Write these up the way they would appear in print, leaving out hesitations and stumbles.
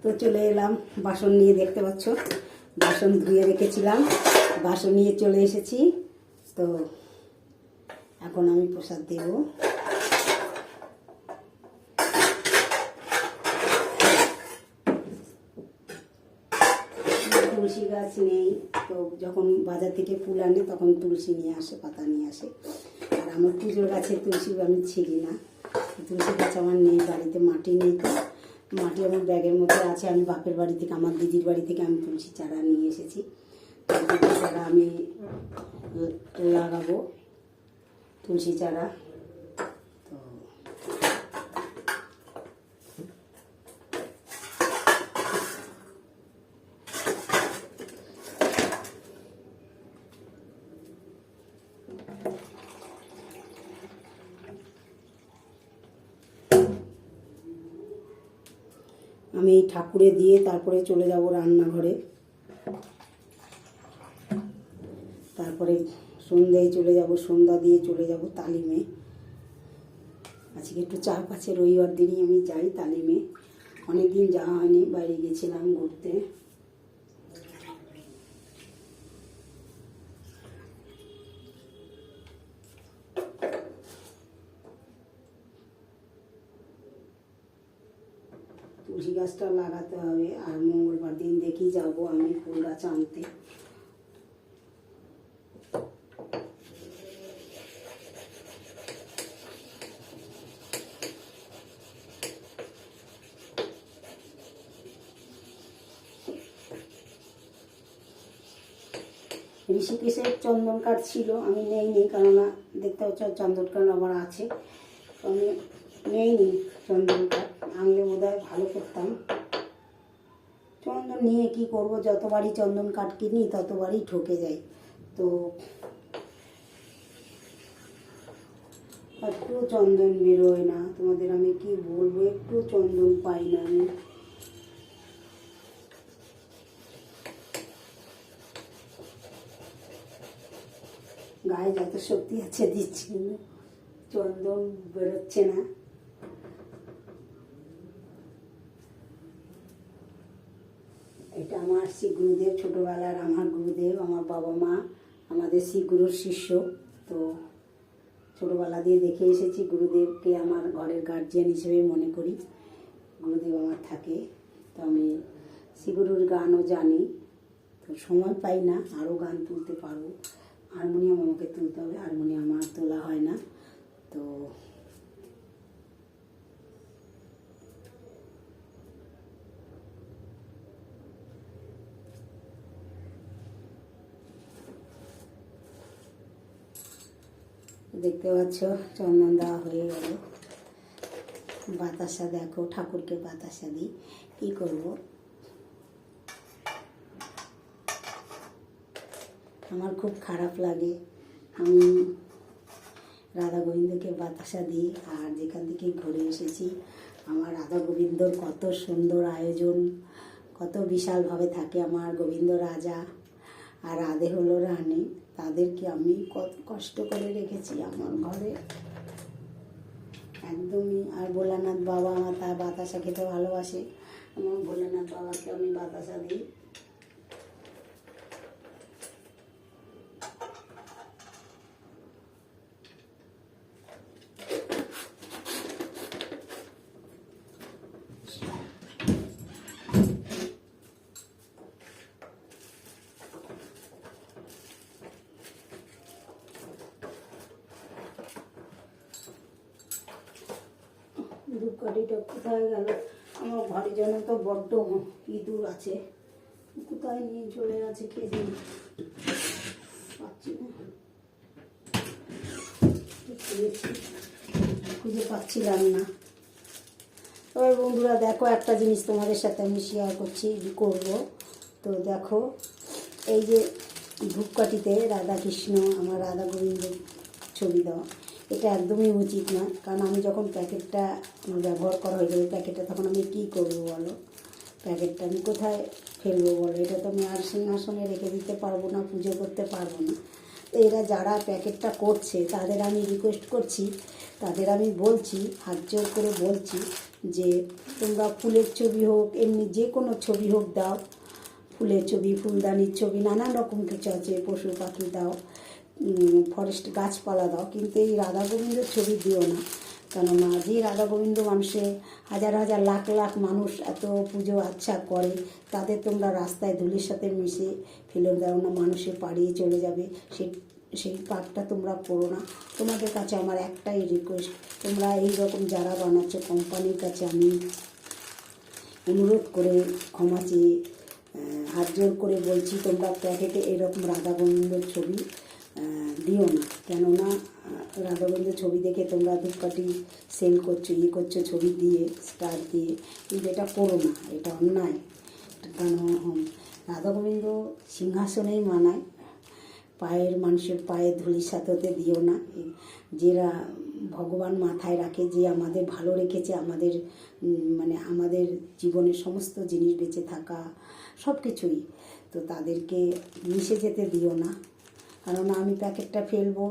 তো চলে এলাম বাসন নিয়ে, দেখতে পাচ্ছ বাসন ধুয়ে রেখেছিলাম, বাসন নিয়ে চলে এসেছি। তো এখন আমি প্রসাদ দেব। তুলসী গাছ নেই, তো যখন বাজার থেকে ফুল আনে তখন তুলসী নিয়ে আসে, পাতা নিয়ে আসে। আর আমার পুজোর গাছে তুলসী আমি ছিঁড়ি না, তুলসী গাছ আমার নেই বাড়িতে, মাটি নেই। তো মাটি আমার ব্যাগের মধ্যে আছে, আমি বাপের বাড়ি থেকে, আমার দিদির বাড়ি থেকে আমি তুলসী চারা নিয়ে এসেছি। তুলসী চারা আমি লাগাবো, তুলসী চারা। তো আমি ঠাকুরে দিয়ে তারপরে চলে যাব রান্নাঘরে, তারপরে সন্ধ্যায় চলে যাব, সন্ধ্যা দিয়ে চলে যাব তালিমে। আজকে একটু চাপ আছে, রবিবার দিনই আমি যাই তালিমে, অনেকদিন যাওয়া হয়নি, বাইরে গেছিলাম ঘুরতে। তুলসী গাছটা লাগাতে হবে, আর মঙ্গলবার দিন দেখি যাব আমি ফুল গাছ আনতে। ঋষিকেশের চন্দন কাঠ ছিল, আমি নেইনি, কেননা দেখতে হচ্ছে চন্দন কাঠ আমার আছে, তো আমি নেইনি চন্দন কাঠ। আনলে বোধহয় ভালো করতাম। চন্দন নিয়ে কি করব, যতবারই চন্দন কাঠ কিনি ততবারই ঠকে যাই। তো একটু চন্দন বেরোয় না, তোমাদের আমি কি বলবো, একটু চন্দন পাই না আমি। গায়ে যত শক্তি আছে দিচ্ছি, চন্দন বেরোচ্ছে না। এটা আমার শ্রী গুরুদেব, ছোটোবেলার আমার গুরুদেব, আমার বাবা মা আমাদের শ্রী গুরুর শিষ্য। তো ছোটোবেলা দিয়ে দেখে এসেছি, গুরুদেবকে আমার ঘরের গার্জিয়ান হিসেবে মনে করি, গুরুদেব আমার থাকে। তো আমি শ্রী গুরুর গানও জানি, তো সময় পাই না আরও গান তুলতে পারবো। হারমোনিয়াম আমাকে তুলতে হবে, হারমোনিয়াম আর তোলা হয় না। তো দেখতে পাচ্ছ চন্দন দেওয়া হয়ে গেল। বাতাসা দেখো, ঠাকুরকে বাতাসা দিই, কী করবো। আমার খুব খারাপ লাগে, আমি রাধা গোবিন্দকে বাতাসা দিই। আর যেখান থেকে ঘুরে এসেছি, আমার রাধা গোবিন্দর কত সুন্দর আয়োজন, কত বিশালভাবে থাকে আমার গোবিন্দ রাজা, আর রাধে হলো রানী। তাদেরকে আমি কত কষ্ট করে রেখেছি আমার ঘরে একদমই। আর ভোলানাথ বাবা আমার তার বাতাসা খেতে ভালোবাসে, আমার ভোলানাথ বাবাকে আমি বাতাসা দিই। ধূপকাঠিটা কোথায় গেল, আমার ঘরের জন্য তো বড্ড ইঁদুর আছে, কোথায় নিয়ে চলে গেছে কে জানি, পাচ্ছি না, খুঁজে পাচ্ছিলাম না। তবে বন্ধুরা দেখো, একটা জিনিস তোমাদের সাথে আমি শেয়ার করব। তো দেখো, এই যে ধূপকাঠিতে রাধাকৃষ্ণ, আমার রাধা গোবিন্দ ছবি দেওয়া, এটা একদমই উচিত না। কারণ আমি যখন প্যাকেটটা ব্যবহার করা হয়ে যাবে প্যাকেটটা, তখন আমি কী করবো বলো, প্যাকেটটা আমি কোথায় ফেলবো বলো। এটা তো আমি আর সিংহাসনে রেখে দিতে পারবো না, পুজো করতে পারবো না। তো এরা যারা প্যাকেটটা করছে তাদের আমি রিকোয়েস্ট করছি, তাদের আমি বলছি, হাত জোর করে বলছি, যে তোমরা ফুলের ছবি হোক, এমনি যে কোনো ছবি হোক দাও, ফুলের ছবি, ফুলদানির ছবি, নানান রকম কিছু আছে, পশু পাখি দাও, ফরেস্ট গাছপালা দাও, কিন্তু এই রাধা গোবিন্দর ছবি দিও না। কেননা যে রাধা গোবিন্দ মানুষে হাজার হাজার লাখ লাখ মানুষ এত পুজো আচ্ছা করে, তাদের তোমরা রাস্তায় ধুলির সাথে মিশে ফেলে দাও না, মানুষে পাড়িয়ে চলে যাবে, সেই পাপটা তোমরা করো না। তোমাদের কাছে আমার একটাই রিকোয়েস্ট, তোমরা এই রকম যারা বানাচ্ছ কোম্পানির কাছে আমি অনুরোধ করে ক্ষমা চেয়ে হাত জোর করে বলছি, তোমরা প্যাকেটে এরকম রাধা গোবিন্দর ছবি দিও না। কেননা রাধা গোবিন্দর ছবি দেখে তোমরা ধূপকাঠি সেল করছো, করছো ছবি দিয়ে, স্টার দিয়ে, কিন্তু এটা করো না, এটা অন্যায়। কারণ রাধা গোবিন্দ সিংহাসনেই মানায়, মানুষের পায়ের ধুলির সাথে দিও না। যেরা ভগবান মাথায় রাখে, যে আমাদের ভালো রেখেছে, আমাদের আমাদের জীবনের সমস্ত জিনিস বেঁচে থাকা সব কিছুই, তো তাদেরকে মিশে যেতে দিও না। কারণ আমি প্যাকেটটা ফেলবো,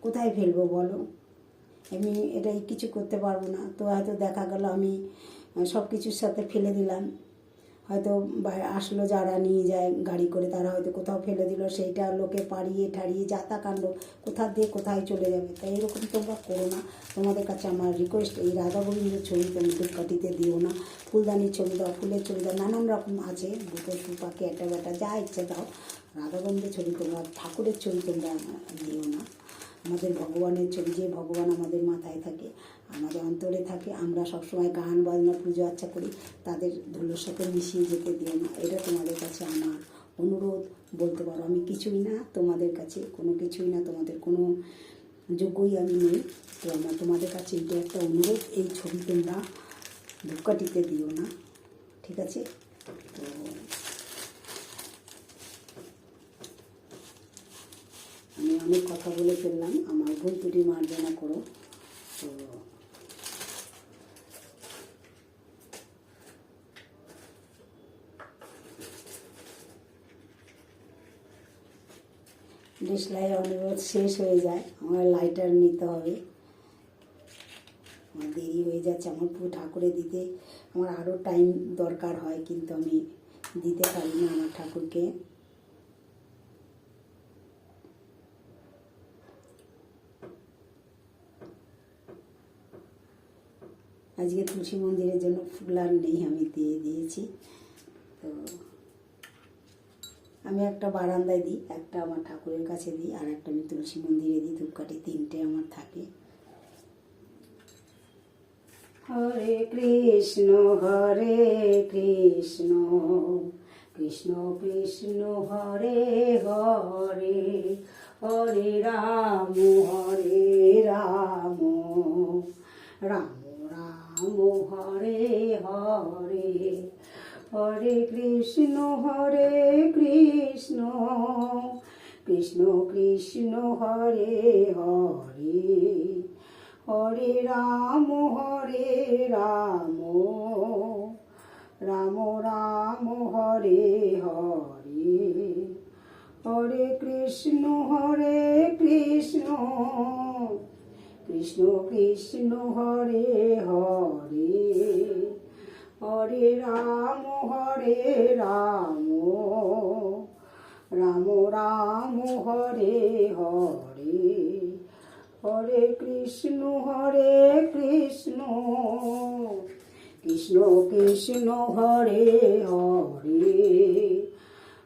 কোথায় ফেলবো বলো? আমি এটাই কিছু করতে পারবো না। তো হয়তো দেখা গেল আমি সব কিছুর সাথে ফেলে দিলাম, হয়তো আসলো যারা নিয়ে যায় গাড়ি করে, তারা হয়তো কোথাও ফেলে দিল, সেইটা লোকে পাড়িয়ে ঠাড়িয়ে যাতাকাণ্ড কোথা দিয়ে কোথায় চলে যাবে। তাই এরকম তোমরা করো না। তোমাদের কাছে আমার রিকোয়েস্ট, এই রাধা গোবিন্দের ছবি তুমি ধূপকাঠিতে দিও না। ফুলদানির ছবি দাও, ফুলের ছবি দাও, নানান রকম আছে, পশু পাখি একটা ব্যাটা যা ইচ্ছে দাও, রাধা গোবিন্দের ছবি তোমরা, ঠাকুরের ছবি তোমরা দিও না। আমাদের ভগবানের ছবি, যে ভগবান আমাদের মাথায় থাকে, আমাদের অন্তরে থাকে, আমরা সবসময় গান বাজনা পুজো আচ্ছা করি, তাদের ধুলোর সাথে মিশিয়ে যেতে দিও না। এটা তোমাদের কাছে আমার অনুরোধ বলতে পারো। আমি কিছুই না তোমাদের কাছে, কোনো কিছুই না, তোমাদের কোনো যোগ্যই আমি নেই। তো আমার তোমাদের কাছে এটা একটা অনুরোধ, এই ছবি তোমরা ধূপকাঠিতে দিও না, ঠিক আছে? তো আমি অনেক কথা বলে ফেললাম, আমার ভুল ত্রুটি মার্জনা করো। তো দেশলাই অনুরোধ শেষ হয়ে যায়, আমার লাইটার নিতে হবে, আমার দেরি হয়ে যাচ্ছে। আমার পুরো ঠাকুরে দিতে আমার আরও টাইম দরকার হয়, কিন্তু আমি দিতে পারি না আমার ঠাকুরকে। আজকে তুলসী মন্দিরের জন্য ফুল আর নেই, আমি দিয়ে দিয়েছি। তো আমি একটা বারান্দায় দিই, একটা আমার ঠাকুরের কাছে দিই, আর একটা আমি তুলসী মন্দিরে দিই। ধূপকাঠি তিনটে আমার থাকে। হরে কৃষ্ণ কৃষ্ণ কৃষ্ণ হরে হরে, হরে রাম রাম রাম হরে হরে, হরে কৃষ্ণ কৃষ্ণ কৃষ্ণ হরে হরে, হরে রাম রাম রাম হরে হরে, হরে কৃষ্ণ কৃষ্ণ কৃষ্ণ হরে হরে, হরে রাম রাম রাম হরে হরে, হরে কৃষ্ণ কৃষ্ণ কৃষ্ণ হরে হরে,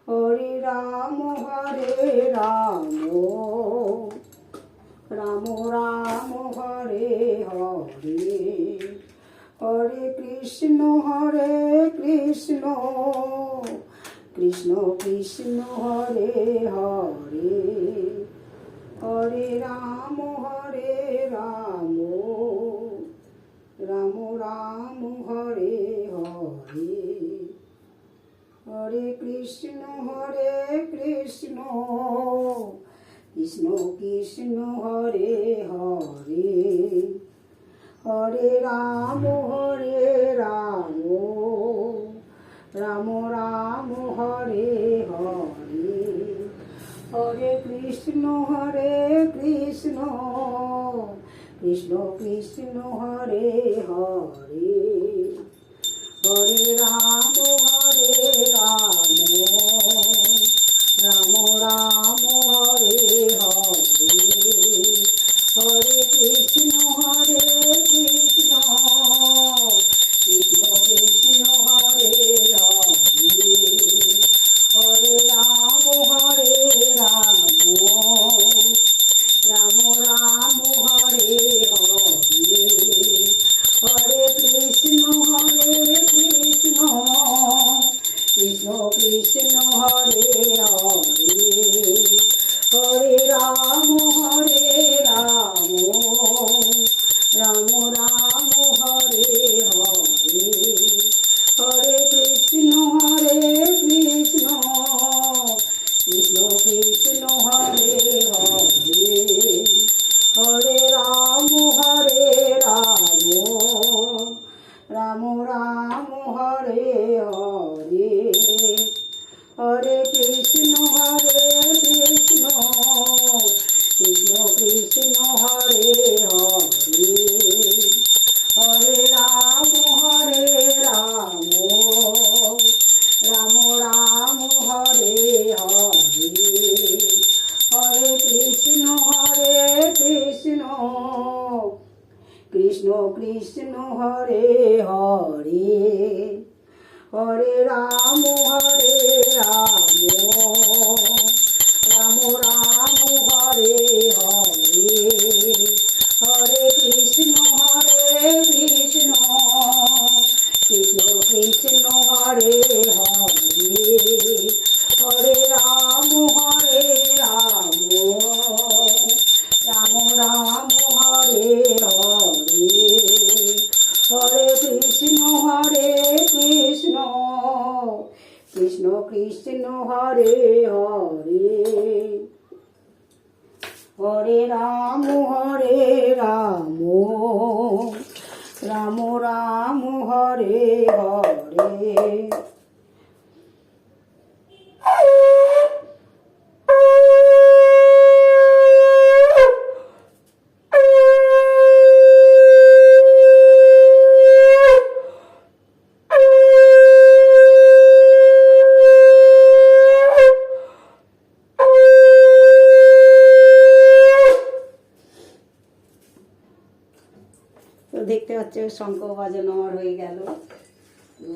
হরে রাম রাম রাম হরে হরে, হরে কৃষ্ণ কৃষ্ণ কৃষ্ণ হরে হরে, হরে রাম রাম রাম হরে হরে, হরে কৃষ্ণ কৃষ্ণ কৃষ্ণ হরে হরে, হরে রাম রাম রাম হরে হরে, হরে কৃষ্ণ কৃষ্ণ কৃষ্ণ হরে হরে। হরে রাম রাম রাম হরে হরে, হরে কৃষ্ণ কৃষ্ণ কৃষ্ণ কৃষ্ণ হরে হরে, হরে রাম রাম রাম হরে হরে, হরে কৃষ্ণ কৃষ্ণ কৃষ্ণ কৃষ্ণ হরে হরে, হরে রাম রাম রাম হরে হরে, হরে কৃষ্ণ কৃষ্ণ কৃষ্ণ কৃষ্ণ হরে হরে, হরে রাম রাম রাম হরে হরে, হরে কৃষ্ণ কৃষ্ণ কৃষ্ণ কৃষ্ণ হরে হরে, হরে রাম রাম রাম হরে হরে, হরে কৃষ্ণ কৃষ্ণ কৃষ্ণ কৃষ্ণ হরে হরে, হরে রাম রাম রাম হরে হরে, হরে কৃষ্ণ কৃষ্ণ কৃষ্ণ কৃষ্ণ হরে হরে, হরে রাম রাম রাম হরে হরে, হরে কৃষ্ণ কৃষ্ণ কৃষ্ণ কৃষ্ণ হরে হরে, হরে রাম রাম রাম হরে হরে। তো দেখতে পাচ্ছ শঙ্খ বাজানো আমার হয়ে গেল। তো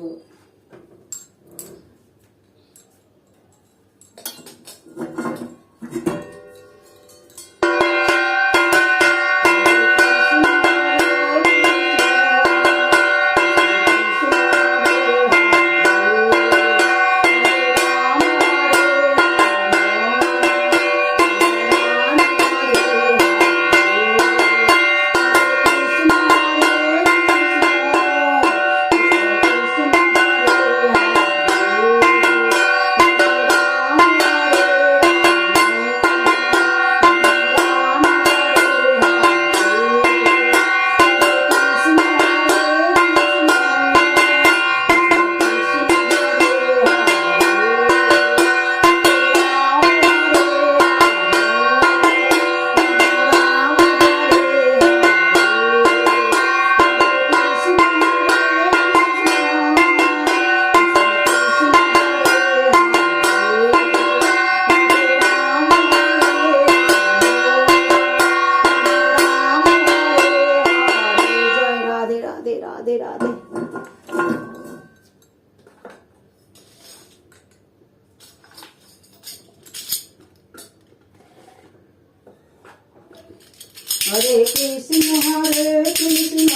হরে কৃষ্ণ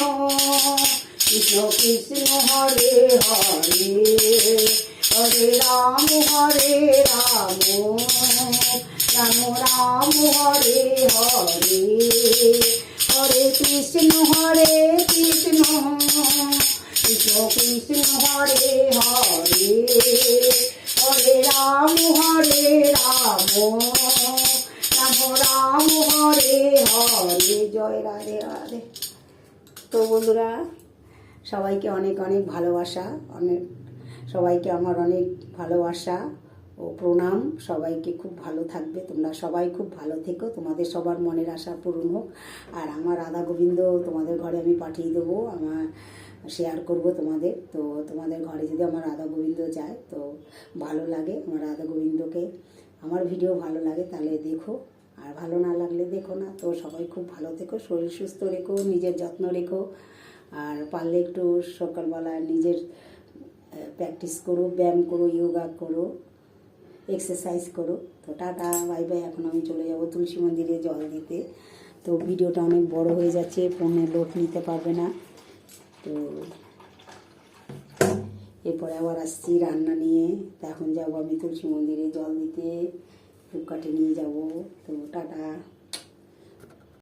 কৃষ্ণ কৃষ্ণ হরে হরে, হরে রাম রাম রাম হরে হরে, হরে কৃষ্ণ কৃষ্ণ কৃষ্ণ কৃষ্ণ হরে হরে, হরে রাম রাম রাম হরে হরে। জয় রাধে রাধে। তো বন্ধুরা, সবাইকে অনেক অনেক ভালোবাসা, সবাইকে আমার অনেক ভালোবাসা ও প্রণাম। সবাইকে খুব ভালো থাকবে, তোমরা সবাই খুব ভালো থেকো, তোমাদের সবার মনের আশা পূরণ হোক। আর আমার রাধা গোবিন্দ তোমাদের ঘরে আমি পাঠিয়ে দেবো। আমার শেয়ার করব তোমাদের। তো তোমাদের ঘরে যদি আমার রাধা গোবিন্দ যায় তো ভালো লাগে, আমার রাধা গোবিন্দকে আমার ভিডিও ভালো লাগে তাহলে দেখো, আর ভালো না লাগলে দেখো না। তো সবাই খুব ভালো থেকো, শরীর সুস্থ রেখো, নিজের যত্ন রেখো, আর পারলে একটু সকালবেলা নিজের প্র্যাকটিস করো, ব্যায়াম করো, যোগা করো, এক্সারসাইজ করো। তো টাটা, বাই বাই। এখন আমি চলে যাব তুলসী মন্দিরে জল দিতে। তো ভিডিওটা অনেক বড় হয়ে যাচ্ছে, ফোনে লোড নিতে পারবে না। তো এরপরে আবার আসছি রান্না নিয়ে। তো এখন যাবো আমি তুলসী মন্দিরে জল দিতে, ধূপকাঠি নিয়ে যাব। তো টাটা।